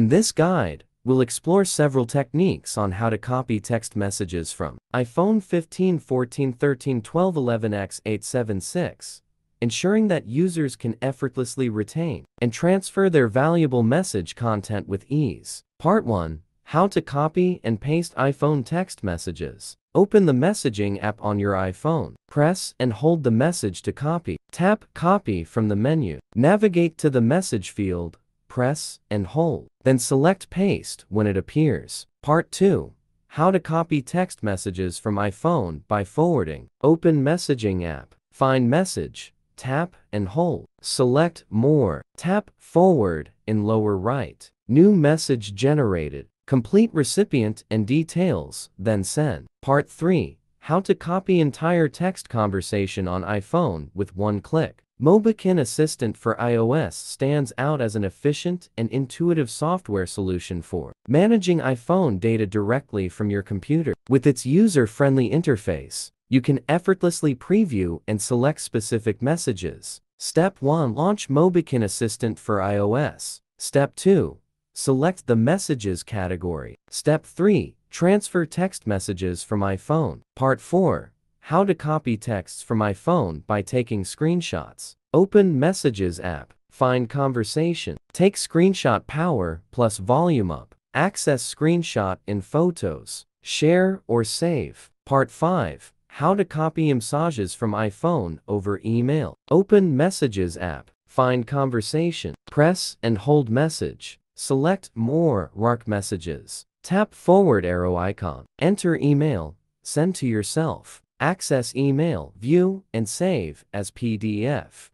In this guide, we'll explore several techniques on how to copy text messages from iPhone 15, 14, 13, 12, 11x, 876, ensuring that users can effortlessly retain and transfer their valuable message content with ease. Part 1. How to copy and paste iPhone text messages. Open the messaging app on your iPhone. Press and hold the message to copy. Tap Copy from the menu. Navigate to the message field. Press and hold. Then select Paste when it appears. Part 2. How to copy text messages from iPhone by forwarding. Open Messaging app. Find Message. Tap and hold. Select More. Tap Forward in lower right. New message generated. Complete recipient and details, then send. Part 3. How to copy entire text conversation on iPhone with one click. Mobikin Assistant for iOS stands out as an efficient and intuitive software solution for managing iPhone data directly from your computer. With its user-friendly interface, you can effortlessly preview and select specific messages. Step 1. Launch Mobikin Assistant for iOS. Step 2. Select the Messages category. Step 3. Transfer text messages from iPhone. Part 4. How to copy texts from iPhone by taking screenshots. Open Messages app. Find Conversation. Take screenshot power plus volume up. Access screenshot in Photos. Share or save. Part 5. How to copy iMessages from iPhone over email. Open Messages app. Find Conversation. Press and hold Message. Select More Mark Messages. Tap forward arrow icon. Enter email. Send to yourself. Access email, view, and save as PDF.